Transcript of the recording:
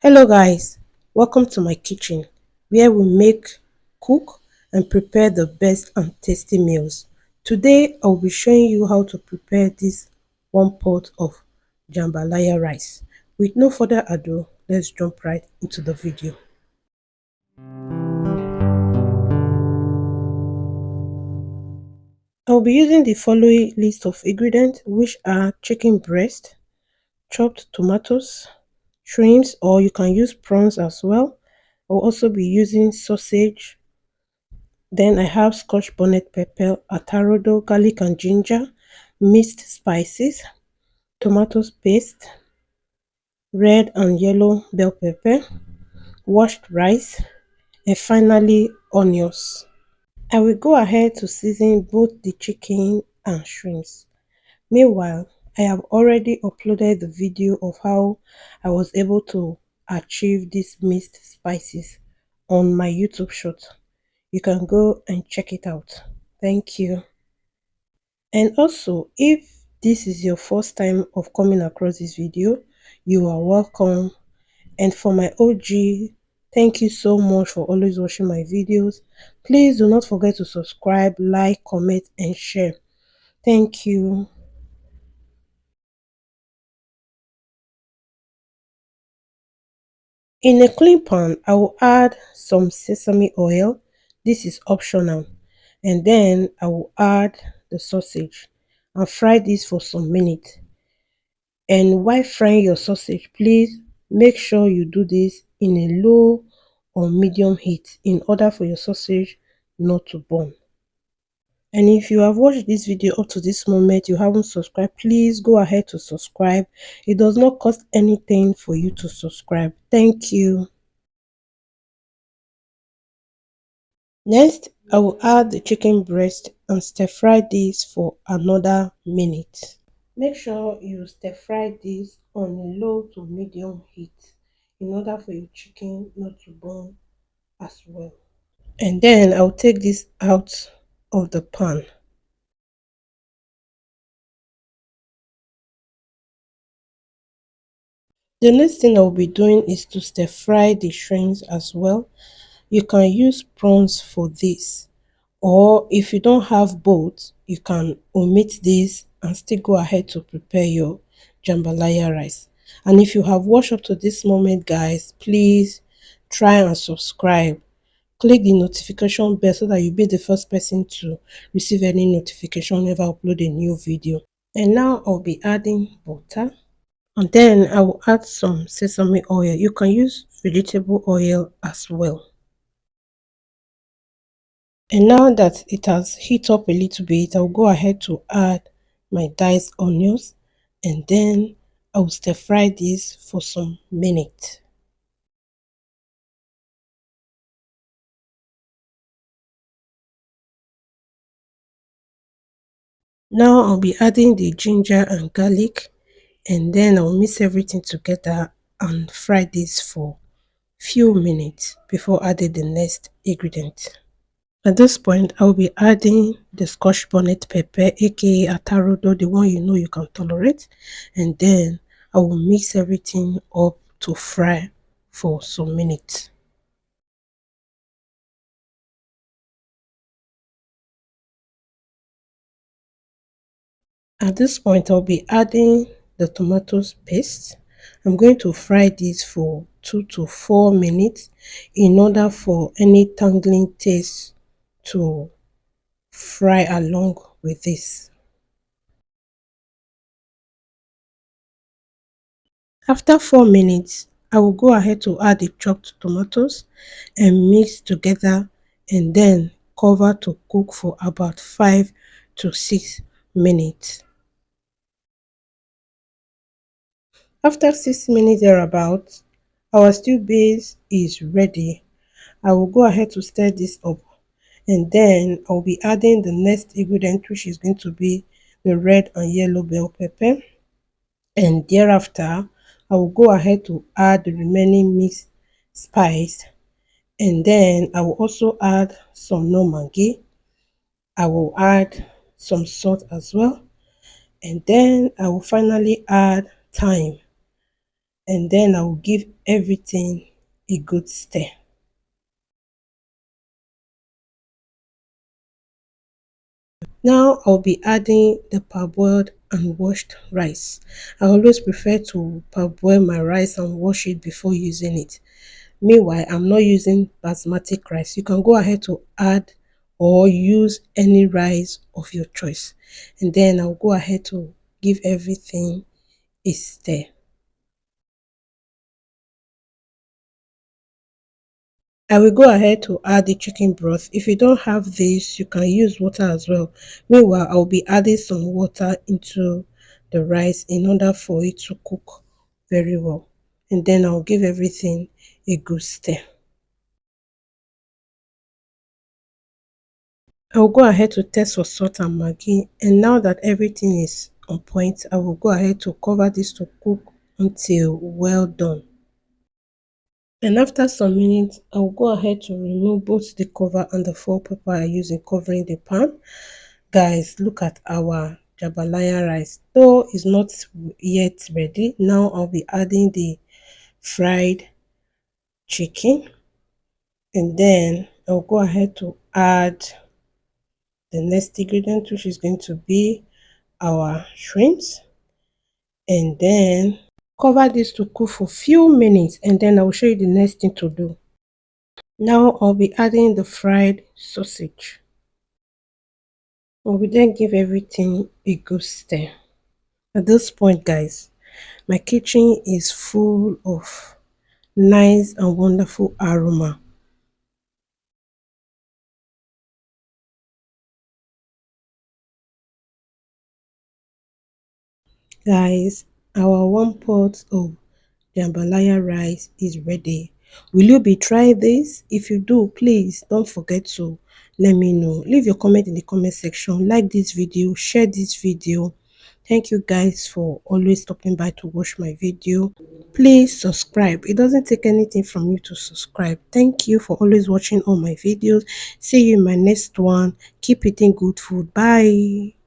Hello guys, welcome to my kitchen where we make, cook and prepare the best and tasty meals. Today I'll be showing you how to prepare this one pot of jambalaya rice. With no further ado, let's jump right into the video. I'll be using the following list of ingredients, which are chicken breast, chopped tomatoes, shrimps, or you can use prawns as well. I'll also be using sausage. Then I have scotch bonnet pepper, atarodo, garlic and ginger, mixed spices, tomato paste, red and yellow bell pepper, washed rice, and finally onions. I will go ahead to season both the chicken and shrimps. Meanwhile, I have already uploaded the video of how I was able to achieve these mixed spices on my YouTube short. You can go and check it out. Thank you. And also, if this is your first time of coming across this video, you are welcome. And for my OG, thank you so much for always watching my videos. Please do not forget to subscribe, like, comment and share. Thank you. In a clean pan, I will add some sesame oil. This is optional. And then I will add the sausage and fry this for some minutes. And while frying your sausage, please make sure you do this in a low or medium heat in order for your sausage not to burn. And if you have watched this video up to this moment, you haven't subscribed, please go ahead to subscribe. It does not cost anything for you to subscribe. Thank you. Next, I will add the chicken breast and stir fry this for another minute. Make sure you stir fry this on a low to medium heat in order for your chicken not to burn as well. And then I'll take this out of the pan. The next thing I'll be doing is to stir fry the shrimps as well. You can use prawns for this, or if you don't have both, you can omit this and still go ahead to prepare your jambalaya rice. And if you have watched up to this moment guys, please try and subscribe. Click the notification bell so that you'll be the first person to receive any notification whenever I upload a new video. And now I'll be adding butter, and then I will add some sesame oil. You can use vegetable oil as well. And now that it has heat up a little bit, I'll go ahead to add my diced onions, and then I will stir fry this for some minutes. Now I'll be adding the ginger and garlic, and then I'll mix everything together and fry this for few minutes before adding the next ingredient. At this point, I'll be adding the scotch bonnet pepper, aka atarodo, the one you know you can tolerate, and then I will mix everything up to fry for some minutes. At this point, I'll be adding the tomatoes paste. I'm going to fry this for 2 to 4 minutes in order for any tangling taste to fry along with this. After 4 minutes, I will go ahead to add the chopped tomatoes and mix together, and then cover to cook for about 5 to 6 minutes. After 6 minutes thereabout, our stew base is ready. I will go ahead to stir this up, and then I'll be adding the next ingredient, which is going to be the red and yellow bell pepper, and thereafter I will go ahead to add the remaining mixed spice, and then I will also add some no maggi. I will add some salt as well, and then I will finally add thyme, and then I will give everything a good stir. Now I'll be adding the parboiled and washed rice. I always prefer to parboil my rice and wash it before using it. Meanwhile, I'm not using basmati rice. You can go ahead to add or use any rice of your choice. And then I'll go ahead to give everything a stir. I will go ahead to add the chicken broth. If you don't have this, you can use water as well. Meanwhile, I'll be adding some water into the rice in order for it to cook very well. And then I'll give everything a good stir. I'll go ahead to test for salt and maggi, and now that everything is on point, I will go ahead to cover this to cook until well done. And after some minutes, I will go ahead to remove both the cover and the foil paper I use in covering the pan. Guys, look at our jambalaya rice. Though it's not yet ready, now I'll be adding the fried chicken, and then I'll go ahead to add the next ingredient, which is going to be our shrimps, and then cover this to cook for few minutes, and then I will show you the next thing to do. Now I'll be adding the fried sausage. I will then give everything a good stir. At this point, guys, my kitchen is full of nice and wonderful aroma. Guys, our one pot of jambalaya rice is ready. Will you be trying this? If you do, please don't forget to let me know. Leave your comment in the comment section. Like this video, share this video. Thank you guys for always stopping by to watch my video. Please subscribe. It doesn't take anything from you to subscribe. Thank you for always watching all my videos. See you in my next one. Keep eating good food. Bye.